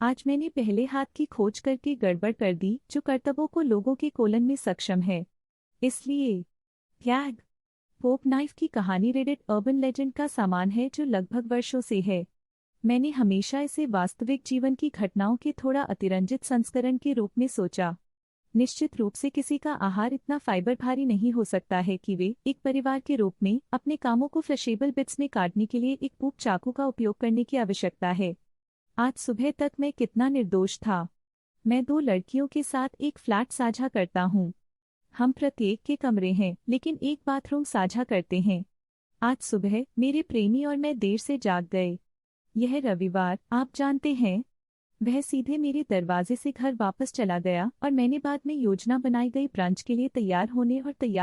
आज मैंने पहले हाथ की खोज करके गड़बड़ कर दी जो करतबों को लोगों के कोलन में सक्षम है। इसलिए टैग पोप नाइफ की कहानी रेडिट अर्बन लेजेंड का सामान है जो लगभग वर्षों से है। मैंने हमेशा इसे वास्तविक जीवन की घटनाओं के थोड़ा अतिरंजित संस्करण के रूप में सोचा। निश्चित रूप से किसी का आहार इतना फाइबर भारी नहीं हो सकता है कि वे एक परिवार के रूप में अपने कामों को फ्लशेबल बिट्स में काटने के लिए एक पूप चाकू का उपयोग करने की आवश्यकता है। आज सुबह तक मैं कितना निर्दोष था। मैं दो लड़कियों के साथ एक फ्लैट साझा करता हूँ। हम प्रत्येक के कमरे हैं लेकिन एक बाथरूम साझा करते हैं। आज सुबह मेरे प्रेमी और मैं देर से जाग गए। यह रविवार, आप जानते हैं। वह सीधे मेरे दरवाजे से घर वापस चला गया और मैंने बाद में योजना बनाई गई ब्रंच के लिए तैयार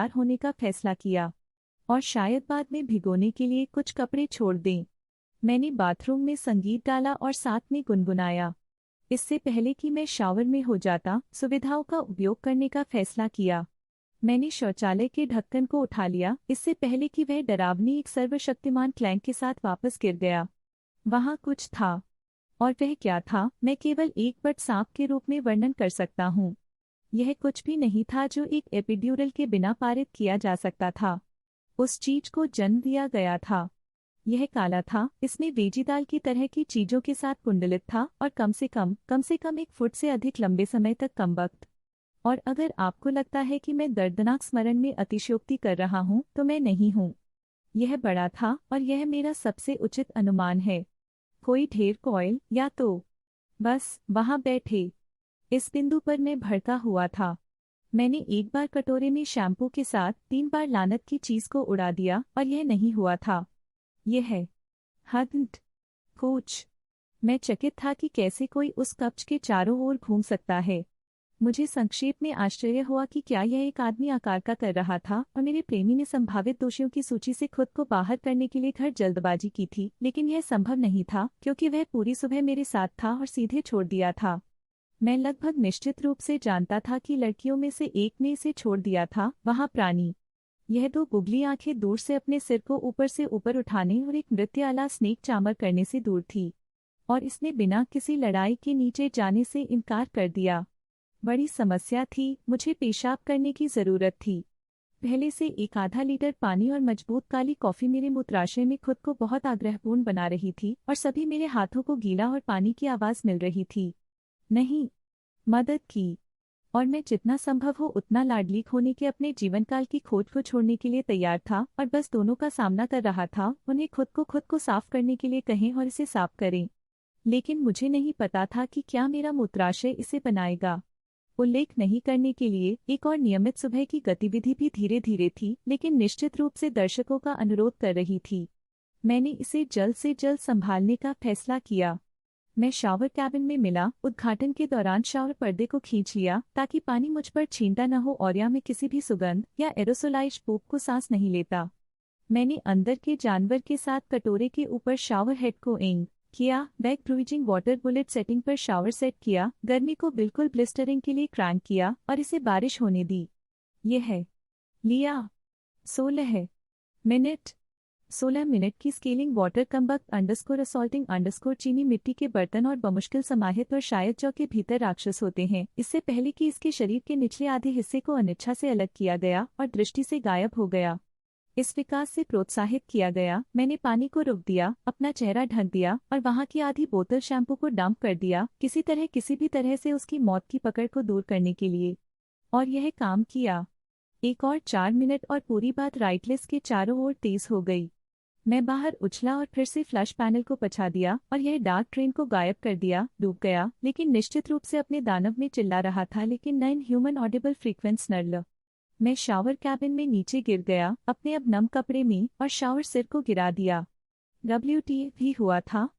होने का फैसला किया और शायद बाद में भिगोने के लिए कुछ कपड़े छोड़ दें। मैंने बाथरूम में संगीत डाला और साथ में गुनगुनाया। इससे पहले कि मैं शावर में हो जाता, सुविधाओं का उपयोग करने का फैसला किया। मैंने शौचालय के ढक्कन को उठा लिया इससे पहले कि वह डरावनी एक सर्वशक्तिमान क्लैंक के साथ वापस गिर गया। वहाँ कुछ था, और वह क्या था मैं केवल एक बट सांप के रूप में वर्णन कर सकता हूँ। यह कुछ भी नहीं था जो एक एपिड्यूरल के बिना पारित किया जा सकता था। उस चीज को जन्म दिया गया था। यह काला था, इसमें वेजीदाल की तरह की चीजों के साथ कुंडलित था और कम से कम 1 फुट से अधिक लंबे समय तक कमबख्त। और अगर आपको लगता है कि मैं दर्दनाक स्मरण में अतिशयोक्ति कर रहा हूँ तो मैं नहीं हूँ। यह बड़ा था और यह मेरा सबसे उचित अनुमान है। कोई ढेर कॉइल या तो बस वहां बैठे। इस बिंदु पर मैं भड़का हुआ था। मैंने एक बार कटोरे में शैम्पू के साथ 3 बार लानत की चीज को उड़ा दिया और यह नहीं हुआ था। यह है हद कोच। मैं चकित था कि कैसे कोई उस कब्ज के चारों ओर घूम सकता है। मुझे संक्षेप में आश्चर्य हुआ कि क्या यह एक आदमी आकार का कर रहा था और मेरे प्रेमी ने संभावित दोषियों की सूची से खुद को बाहर करने के लिए घर जल्दबाजी की थी, लेकिन यह संभव नहीं था क्योंकि वह पूरी सुबह मेरे साथ था और सीधे छोड़ दिया था। मैं लगभग निश्चित रूप से जानता था कि लड़कियों में से एक ने इसे छोड़ दिया था। वहाँ प्राणी। यह दो बुगली आंखें दूर से अपने सिर को ऊपर से ऊपर उठाने और एक नृत्याला स्नेक चामर करने से दूर थी, और इसने बिना किसी लड़ाई के नीचे जाने से इनकार कर दिया। बड़ी समस्या थी, मुझे पेशाब करने की जरूरत थी। पहले से 1/2 लीटर पानी और मजबूत काली कॉफी मेरे मूत्राशय में खुद को बहुत आग्रहपूर्ण बना रही थी और सभी मेरे हाथों को गीला और पानी की आवाज मिल रही थी। नहीं, मदद की। और मैं जितना संभव हो उतना लाडली होने के अपने जीवनकाल की खोज को छोड़ने के लिए तैयार था और बस दोनों का सामना कर रहा था। उन्हें खुद को साफ करने के लिए कहें और इसे साफ करें। लेकिन मुझे नहीं पता था कि क्या मेरा मूत्राशय इसे बनाएगा। उल्लेख नहीं करने के लिए एक और नियमित सुबह की गतिविधि भी धीरे धीरे थी लेकिन निश्चित रूप से दर्शकों का अनुरोध कर रही थी। मैंने इसे जल्द से जल्द संभालने का फैसला किया। मैं शावर कैबिन में मिला, उद्घाटन के दौरान शावर पर्दे को खींच लिया ताकि पानी मुझ पर छींटा न हो और या मैं किसी भी सुगंध या एरोसोलाइज्ड पूप को सांस नहीं लेता। मैंने अंदर के जानवर के साथ कटोरे के ऊपर शावर हेड को एंग किया, बैक ब्रूइजिंग वाटर बुलेट सेटिंग पर शावर सेट किया, गर्मी को बिल्कुल ब्लिस्टरिंग के लिए क्रैंक किया और इसे बारिश होने दी। यह है लिया 16 मिनट 16 मिनट की स्केलिंग वाटर कम्बख्त अंडरस्कोर असॉल्टिंग अंडरस्कोर चीनी मिट्टी के बर्तन और बमुश्किल समाहित और शायद जौ के भीतर राक्षस होते हैं इससे पहले कि इसके शरीर के निचले आधे हिस्से को अनिच्छा से अलग किया गया और दृष्टि से गायब हो गया। इस विकास से प्रोत्साहित किया गया, मैंने पानी को रोक दिया, अपना चेहरा ढक दिया और वहां की आधी बोतल शैम्पू को डंप कर दिया, किसी भी तरह से उसकी मौत की पकड़ को दूर करने के लिए। और यह काम किया। एक और 4 मिनट और पूरी बात राइटलेस के चारों ओर तेज हो गई। मैं बाहर उछला और फिर से फ्लश पैनल को पछा दिया और यह डार्क ट्रेन को गायब कर दिया, डूब गया, लेकिन निश्चित रूप से अपने दानव में चिल्ला रहा था लेकिन नॉन ह्यूमन ऑडिबल फ्रीक्वेंस नर्ल। मैं शावर कैबिन में नीचे गिर गया, अपने अब नम कपड़े में, और शावर सिर को गिरा दिया। WTF भी हुआ था।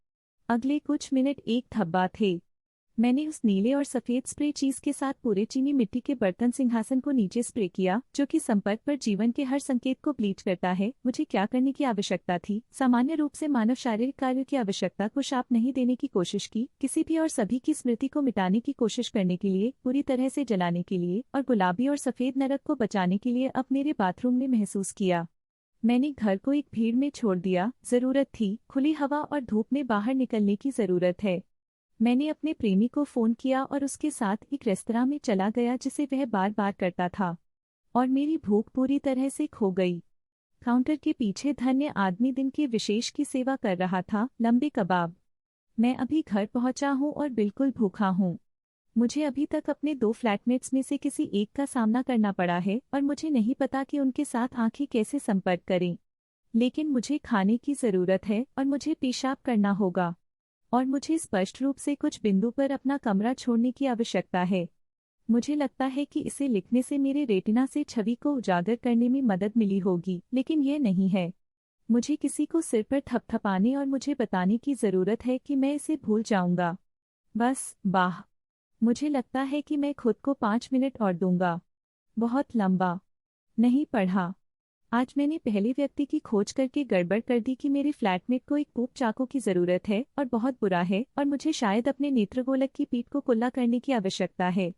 अगले कुछ मिनट एक धब्बा थे। मैंने उस नीले और सफेद स्प्रे चीज के साथ पूरे चीनी मिट्टी के बर्तन सिंहासन को नीचे स्प्रे किया जो कि संपर्क पर जीवन के हर संकेत को ब्लीच करता है। मुझे क्या करने की आवश्यकता थी? सामान्य रूप से मानव शारीरिक कार्यों की आवश्यकता को शाप नहीं देने की कोशिश की, किसी भी और सभी की स्मृति को मिटाने की कोशिश करने के लिए, पूरी तरह से जलाने के लिए और गुलाबी और सफेद नरक को बचाने के लिए अब मेरे बाथरूम में महसूस किया। मैंने घर को एक भीड़ में छोड़ दिया। जरूरत थी, खुली हवा और धूप में बाहर निकलने की जरूरत है। मैंने अपने प्रेमी को फ़ोन किया और उसके साथ एक रेस्तरां में चला गया जिसे वह बार बार करता था, और मेरी भूख पूरी तरह से खो गई। काउंटर के पीछे धन्य आदमी दिन के विशेष की सेवा कर रहा था, लंबे कबाब। मैं अभी घर पहुंचा हूं और बिल्कुल भूखा हूं। मुझे अभी तक अपने 2 फ्लैटमेट्स में से किसी एक का सामना करना पड़ा है और मुझे नहीं पता कि उनके साथ आंखें कैसे संपर्क करें। लेकिन मुझे खाने की ज़रूरत है और मुझे पेशाब करना होगा, और मुझे स्पष्ट रूप से कुछ बिंदु पर अपना कमरा छोड़ने की आवश्यकता है। मुझे लगता है कि इसे लिखने से मेरे रेटिना से छवि को उजागर करने में मदद मिली होगी, लेकिन यह नहीं है। मुझे किसी को सिर पर थपथपाने और मुझे बताने की ज़रूरत है कि मैं इसे भूल जाऊंगा। बस, बाह। मुझे लगता है कि मैं खुद को 5 मिनट और दूंगा। बहुत लंबा। नहीं पढ़ा। आज मैंने पहले व्यक्ति की खोज करके गड़बड़ कर दी कि मेरे फ्लैटमेट को एक पोप चाकू की ज़रूरत है और बहुत बुरा है और मुझे शायद अपने नेत्रगोलक की पीठ को कुल्ला करने की आवश्यकता है।